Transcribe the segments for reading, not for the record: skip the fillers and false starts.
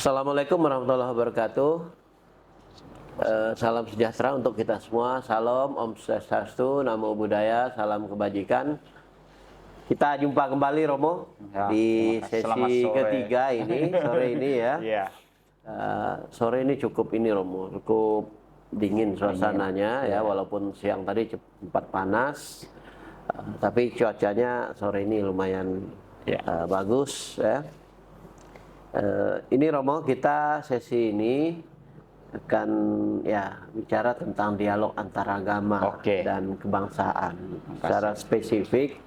Assalamualaikum warahmatullahi wabarakatuh. Salam sejahtera untuk kita semua. Salam, Om Swastiastu, Namo Buddhaya, salam kebajikan. Kita jumpa kembali Romo Ya, di sesi sore. ketiga ini, sore ini ya. Iya. Sore ini cukup ini Romo, cukup dingin suasananya ya, walaupun siang tadi sempat panas. Tapi cuacanya sore ini lumayan bagus ya. Ini Romo, kita sesi ini akan bicara tentang dialog antaragama dan kebangsaan. Secara spesifik,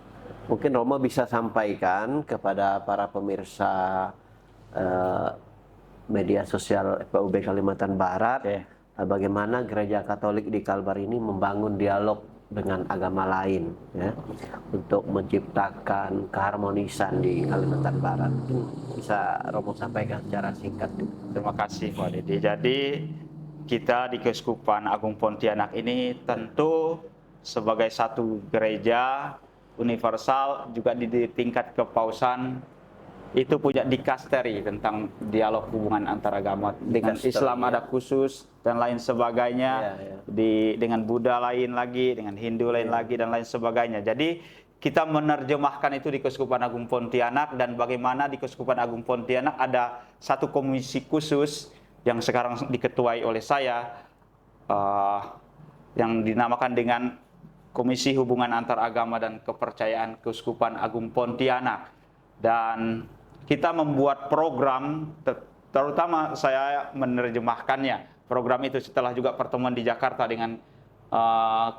mungkin Romo bisa sampaikan kepada para pemirsa media sosial FPUB Kalimantan Barat, bagaimana Gereja Katolik di Kalbar ini membangun dialog dengan agama lain ya, untuk menciptakan keharmonisan di Kalimantan Barat. Bisa Romo sampaikan secara singkat. Terima kasih Pak Didi. Jadi kita di Keuskupan Agung Pontianak ini tentu sebagai satu gereja universal juga di tingkat kepausan itu punya dikasteri tentang dialog hubungan antaragama. Dengan Islam ada khusus dan lain sebagainya, dengan Buddha lain lagi, dengan Hindu lain lagi dan lain sebagainya. Jadi kita menerjemahkan itu di Keuskupan Agung Pontianak, dan bagaimana di Keuskupan Agung Pontianak ada satu komisi khusus yang sekarang diketuai oleh saya, yang dinamakan dengan Komisi Hubungan Antaragama dan Kepercayaan Keuskupan Agung Pontianak. Dan kita membuat program, terutama saya menerjemahkannya. Program itu setelah juga pertemuan di Jakarta dengan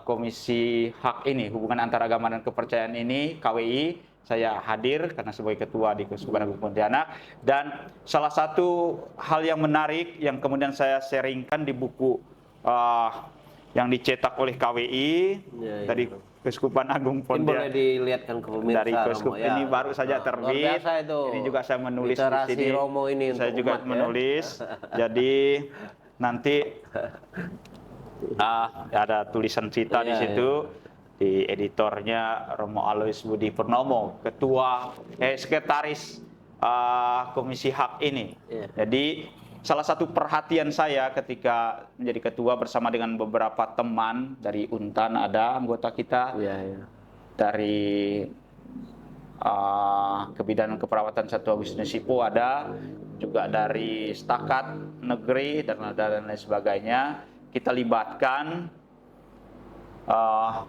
Komisi HAK ini, Hubungan Antaragama dan Kepercayaan ini, KWI, saya hadir karena sebagai ketua di Keuskupan Agung Pontianak. Dan salah satu hal yang menarik yang kemudian saya sharingkan di buku yang dicetak oleh KWI dari Keuskupan Agung Pontianak. Boleh dilihatkan ke pemirsa dari Keuskup Romo, ini baru saja terbit. Itu. Ini juga saya menulis literasi di sini. Romo ini saya untuk juga umat, menulis. Jadi nanti ada tulisan cerita di situ. Di editornya Romo Alois Budi Purnomo, ketua sekretaris Komisi HAK ini. Jadi salah satu perhatian saya ketika menjadi ketua bersama dengan beberapa teman dari Untan, ada anggota kita, dari Kebidanan Keperawatan 1 Agustinus Sipo ada, juga dari Stakat Negeri dan lain sebagainya. Kita libatkan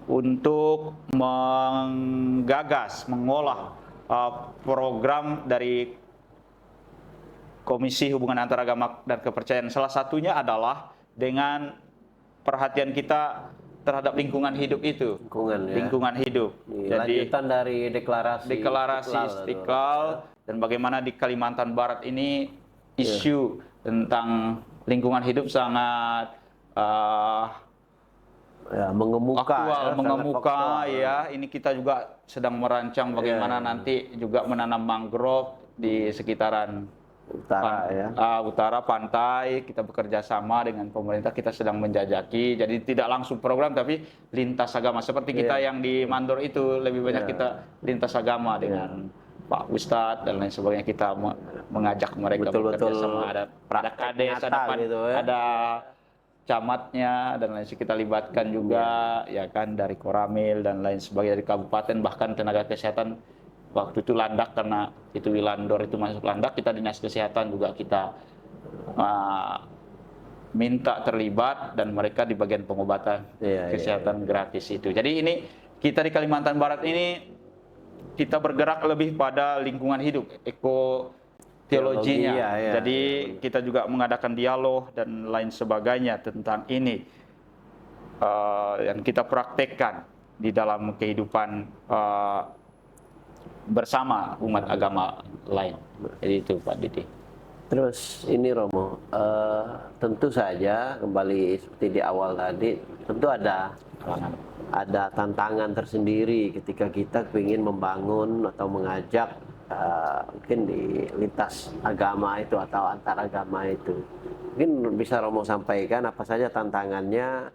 untuk menggagas, mengolah program dari Komisi Hubungan Antaragama dan Kepercayaan. Salah satunya adalah dengan perhatian kita terhadap lingkungan hidup itu. Lingkungan hidup. Jadi lanjutan dari deklarasi Istiqlal, dan bagaimana di Kalimantan Barat ini isu tentang lingkungan hidup sangat mengemuka ya. Ini kita juga sedang merancang bagaimana nanti juga menanam mangrove di sekitaran utara pantai. Kita bekerja sama dengan pemerintah, kita sedang menjajaki. Jadi tidak langsung program tapi lintas agama seperti kita yang di Mandor itu, lebih banyak kita lintas agama dengan Pak Ustadz dan lain sebagainya. Kita mengajak mereka bekerja sama. Ada Kades, ada camatnya dan lain sebagainya, kita libatkan juga ya kan, dari Koramil dan lain sebagainya, dari kabupaten, bahkan tenaga kesehatan. Waktu itu Landak, karena itu Wilandor itu masuk Landak, kita dinas kesehatan juga kita minta terlibat, dan mereka di bagian pengobatan kesehatan gratis itu. Jadi ini kita di Kalimantan Barat ini kita bergerak lebih pada lingkungan hidup, teologinya. Jadi kita juga mengadakan dialog dan lain sebagainya tentang ini, yang kita praktekkan di dalam kehidupan bersama umat agama lain. Jadi itu Pak Didi. Terus ini Romo, tentu saja kembali seperti di awal tadi, tentu ada tantangan tersendiri ketika kita ingin membangun atau mengajak mungkin di lintas agama itu atau antar agama itu. Mungkin bisa Romo sampaikan apa saja tantangannya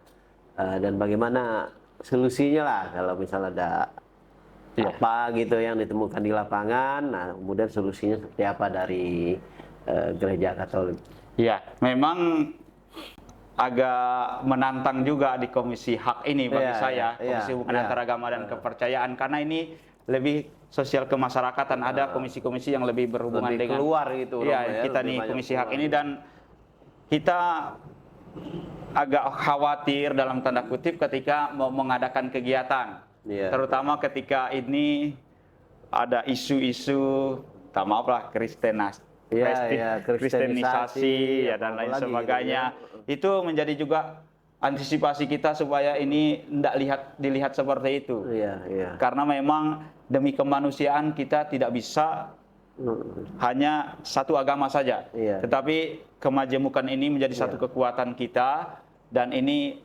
dan bagaimana solusinya lah, kalau misalnya ada apa gitu yang ditemukan di lapangan. Nah, kemudian solusinya seperti apa dari gereja Katolik. Ya, memang agak menantang juga di Komisi Hak ini bagi saya, Komisi Hubungan Antara Agama dan Kepercayaan, karena ini lebih sosial kemasyarakatan. Ada komisi-komisi yang lebih berhubungan lebih dengan keluar gitu. Ya, kita nih Komisi Hak ini, dan kita agak khawatir dalam tanda kutip ketika mau mengadakan kegiatan, terutama ketika ini ada isu-isu, tak maaf lah, kristenisasi ya dan lain sebagainya. Gitu, Itu menjadi juga antisipasi kita supaya ini tidak dilihat seperti itu. Karena memang demi kemanusiaan kita tidak bisa hanya satu agama saja. Tetapi kemajemukan ini menjadi satu kekuatan kita, dan ini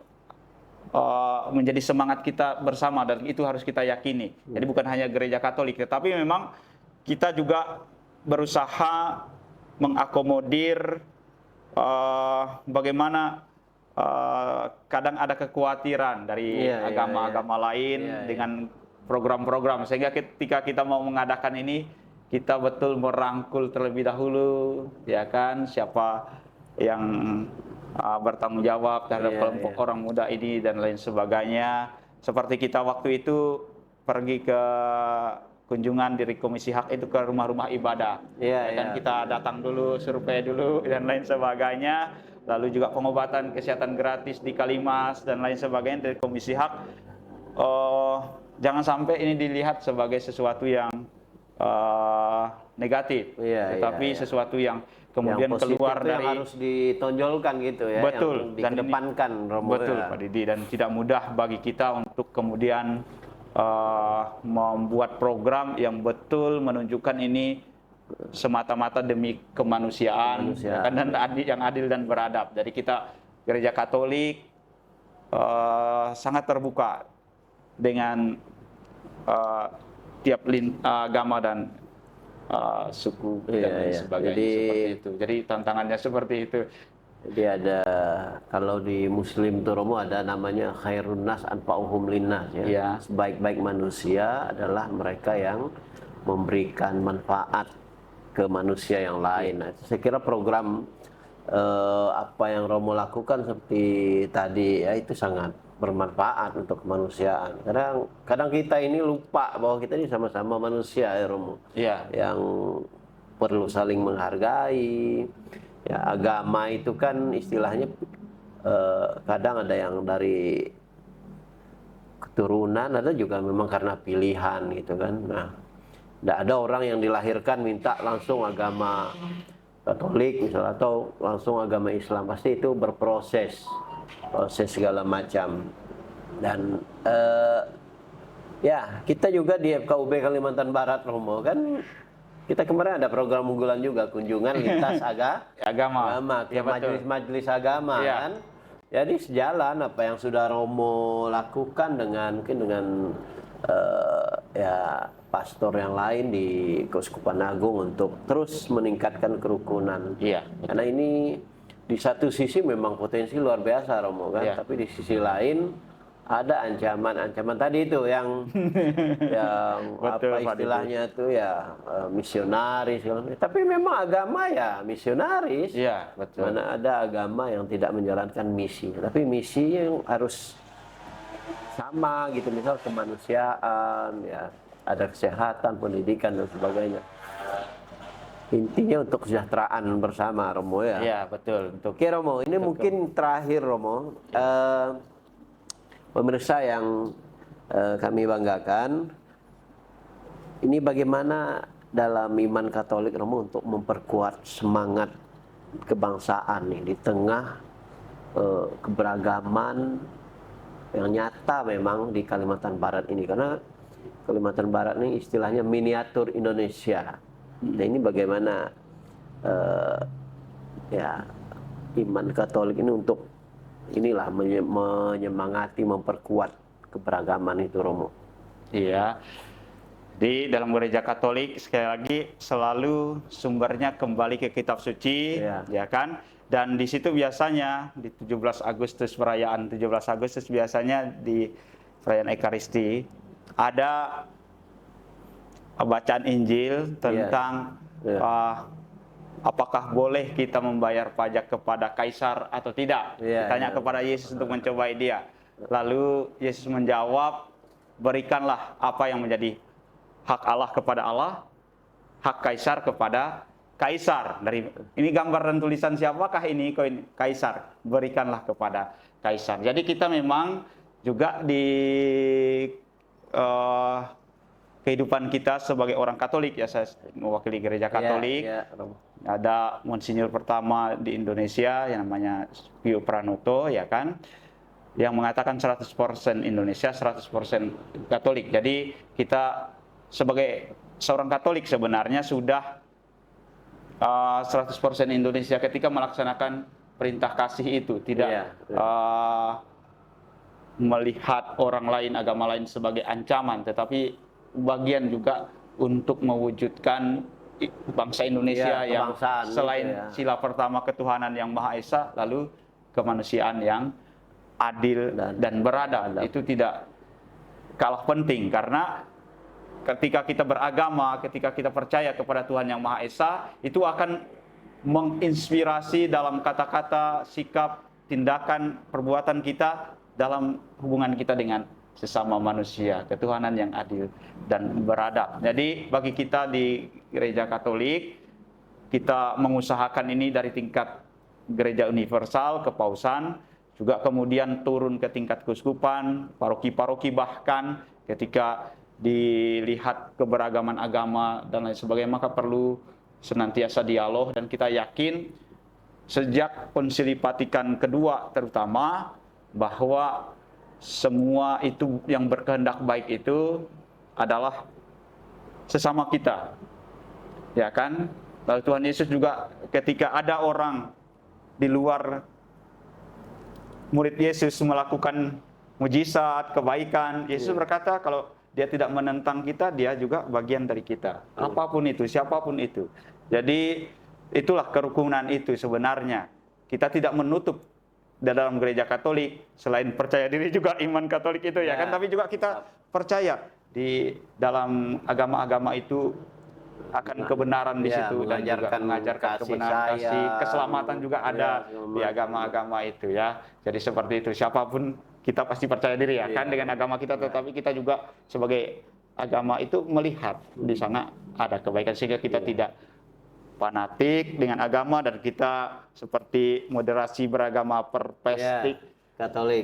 menjadi semangat kita bersama, dan itu harus kita yakini. Jadi bukan hanya gereja Katolik, tetapi memang kita juga berusaha mengakomodir bagaimana kadang ada kekhawatiran dari agama-agama lain dengan program-program, sehingga ketika kita mau mengadakan ini, kita betul merangkul terlebih dahulu, ya kan, siapa yang bertanggung jawab terhadap kelompok orang muda ini dan lain sebagainya. Seperti kita waktu itu pergi ke kunjungan dari Komisi Hak itu ke rumah-rumah ibadah, dan kita datang dulu, survei dulu dan lain sebagainya. Lalu juga pengobatan kesehatan gratis di Kalimas dan lain sebagainya dari Komisi Hak. Jangan sampai ini dilihat sebagai sesuatu yang negatif, tetapi sesuatu yang kemudian yang keluar dari, yang harus ditonjolkan gitu ya, betul, yang dikedepankan, Romo. Betul, Pak Didi, dan tidak mudah bagi kita untuk kemudian membuat program yang betul menunjukkan ini semata-mata demi kemanusiaan. Ya kan, dan yang adil dan beradab. Jadi kita gereja Katolik sangat terbuka dengan tiap agama dan suku dan lain sebagainya. Jadi, seperti itu. Jadi tantangannya seperti itu. Jadi ada, kalau di Muslim tuh, Romo, ada namanya khairun nas anfa'uhum linnas ya. Sebaik-baik manusia adalah mereka yang memberikan manfaat ke manusia yang lain. Nah, saya kira program apa yang Romo lakukan seperti tadi ya, itu sangat bermanfaat untuk kemanusiaan. Kadang kita ini lupa bahwa kita ini sama-sama manusia ya, Romo. Yang perlu saling menghargai. Ya, agama itu kan istilahnya kadang ada yang dari keturunan, ada juga memang karena pilihan gitu kan. Nah, tidak ada orang yang dilahirkan minta langsung agama Katolik misalnya, atau langsung agama Islam. Pasti itu berproses, proses segala macam. Dan ya, kita juga di FKUB Kalimantan Barat, Romo, kan kita kemarin ada program unggulan juga, kunjungan lintas agama ke majelis-majelis agama kan. Jadi sejalan apa yang sudah Romo lakukan dengan ya pastor yang lain di Keuskupan Agung untuk terus meningkatkan kerukunan. Karena ini di satu sisi memang potensi luar biasa, Romo kan, tapi di sisi lain ada ancaman tadi itu yang betul, apa istilahnya itu ya, misionaris. Tapi memang agama ya misionaris. Betul. Mana ada agama yang tidak menjalankan misi, tapi misi yang harus sama gitu, misal kemanusiaan ya, ada kesehatan, pendidikan dan sebagainya. Intinya untuk kesejahteraan bersama, Romo ya. Betul. Oke, Romo, ini mungkin terakhir, Romo. Pemirsa yang kami banggakan, ini bagaimana dalam iman Katolik, Romo, untuk memperkuat semangat kebangsaan nih di tengah keberagaman yang nyata memang di Kalimantan Barat ini. Karena Kalimantan Barat ini istilahnya miniatur Indonesia. Nah, ini bagaimana ya iman Katolik ini untuk inilah menyemangati, memperkuat keberagaman itu, Romo. Di dalam gereja Katolik sekali lagi selalu sumbernya kembali ke kitab suci, ya kan? Dan di situ biasanya di 17 Agustus, perayaan 17 Agustus biasanya di perayaan Ekaristi ada bacaan Injil tentang apakah boleh kita membayar pajak kepada kaisar atau tidak? Iya, Ditanya iya. kepada Yesus untuk mencobai dia. Lalu Yesus menjawab, berikanlah apa yang menjadi hak Allah kepada Allah, hak kaisar kepada kaisar. Ini gambar dan tulisan siapakah ini? Koin kaisar. Berikanlah kepada kaisar. Jadi kita memang juga di kehidupan kita sebagai orang Katolik, ya saya mewakili gereja Katolik. Iya, iya, Romo. Ada Monsinyur pertama di Indonesia yang namanya Pio Pranoto, ya kan, yang mengatakan 100% Indonesia, 100% Katolik. Jadi kita sebagai seorang Katolik sebenarnya sudah 100% Indonesia ketika melaksanakan perintah kasih itu, tidak Iya, iya. melihat orang lain, agama lain sebagai ancaman, tetapi bagian juga untuk mewujudkan bangsa Indonesia Iya, yang kebangsaan selain gitu ya. sila pertama ketuhanan yang Maha Esa, lalu kemanusiaan yang adil dan beradab. Itu tidak kalah penting, karena ketika kita beragama, ketika kita percaya kepada Tuhan yang Maha Esa, itu akan menginspirasi dalam kata-kata, sikap, tindakan, perbuatan kita dalam hubungan kita dengan sesama manusia, ketuhanan yang adil dan beradab. Jadi bagi kita di gereja Katolik, kita mengusahakan ini dari tingkat gereja universal, kepausan, juga kemudian turun ke tingkat keuskupan, paroki-paroki, bahkan ketika dilihat keberagaman agama dan lain sebagainya, maka perlu senantiasa dialog. Dan kita yakin sejak Konsili Vatikan kedua terutama, bahwa semua itu yang berkehendak baik itu adalah sesama kita, ya kan? Lalu Tuhan Yesus juga ketika ada orang di luar murid Yesus melakukan mujizat, kebaikan, Yesus berkata kalau dia tidak menentang kita, dia juga bagian dari kita. Apapun itu, siapapun itu. Jadi itulah kerukunan itu sebenarnya. Kita tidak menutup dalam gereja Katolik, selain percaya diri juga iman Katolik itu, ya kan, tapi juga kita percaya di dalam agama-agama itu akan kebenaran di situ, dan juga mengajarkan kebenaran, kasih, keselamatan juga ada di agama-agama itu, ya. Jadi seperti itu, siapapun kita pasti percaya diri, ya kan, dengan agama kita, tetapi kita juga sebagai agama itu melihat di sana ada kebaikan, sehingga kita tidak fanatik dengan agama, dan kita seperti moderasi beragama perpestik, Katolik,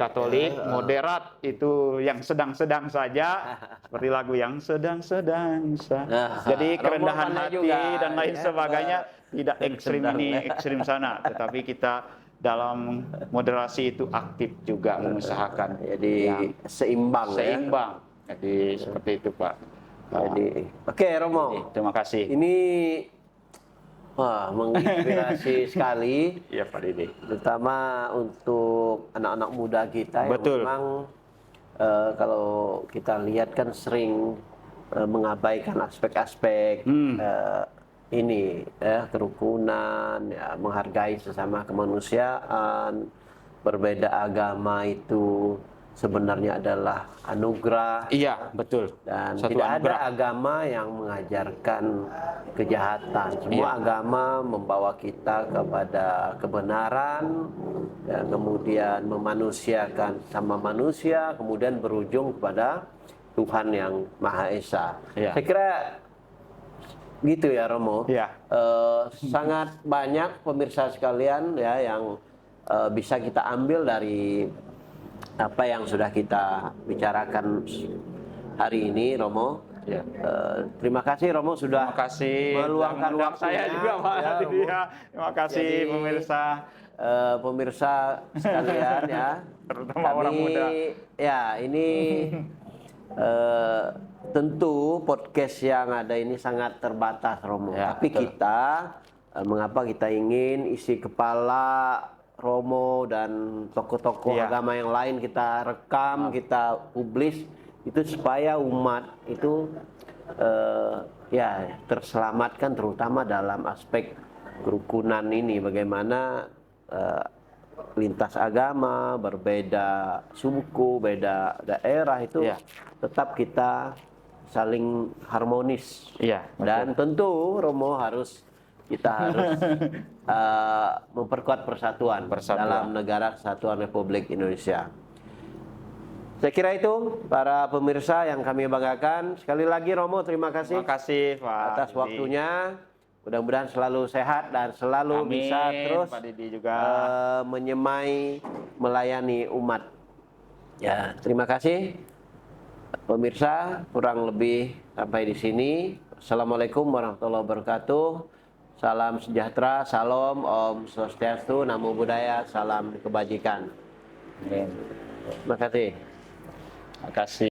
moderat itu yang sedang-sedang saja, seperti lagu yang sedang-sedang saja. Jadi kerendahan hati juga, dan lain sebagainya, tidak ekstrim ini, ekstrim sana, tetapi kita dalam moderasi itu aktif juga mengusahakan. Jadi seimbang. Jadi seperti itu, Pak. Jadi, oke, Romo. Terima kasih. Ini wah, menginspirasi sekali. Iya, Pak Dede. Terutama untuk anak-anak muda kita. Betul. Yang memang kalau kita lihat kan sering mengabaikan aspek-aspek ini, kerukunan, ya, menghargai sesama kemanusiaan, berbeda agama itu sebenarnya adalah anugerah. Iya, betul. Dan Satu tidak anugerah. ada agama yang mengajarkan kejahatan. Semua agama membawa kita kepada kebenaran, dan kemudian memanusiakan sama manusia, kemudian berujung kepada Tuhan yang Maha Esa. Iya. Saya kira gitu ya, Romo. Iya. Sangat banyak pemirsa sekalian ya yang bisa kita ambil dari apa yang sudah kita bicarakan hari ini, Romo. Ya. Terima kasih, Romo, sudah Terima kasih meluangkan mengundang waktunya. saya juga, Pak. Ya, Romo. Iya. Terima kasih, Jadi, pemirsa. Pemirsa sekalian ya. Terutama orang muda. Ya, ini tentu podcast yang ada ini sangat terbatas, Romo. Ya, tapi betul. kita mengapa kita ingin isi kepala Romo dan tokoh-tokoh Ya. agama yang lain kita rekam, kita publis itu supaya umat itu ya terselamatkan, terutama dalam aspek kerukunan ini, bagaimana lintas agama, berbeda suku, beda daerah itu Ya. tetap kita saling harmonis. Iya, betul. Dan tentu Romo harus kita harus memperkuat persatuan dalam negara kesatuan Republik Indonesia. Saya kira itu para pemirsa yang kami banggakan. Sekali lagi Romo, terima kasih. Terima kasih Pak Atas Didi. waktunya. Mudah-mudahan selalu sehat dan selalu Amin, bisa terus Pak Didi juga. menyemai melayani umat. Ya, terima kasih. Pemirsa, kurang lebih sampai di sini. Assalamualaikum warahmatullahi wabarakatuh. Salam sejahtera, salam, Om Swastiastu, Namo Buddhaya, salam kebajikan. Amin. Terima kasih. Terima kasih.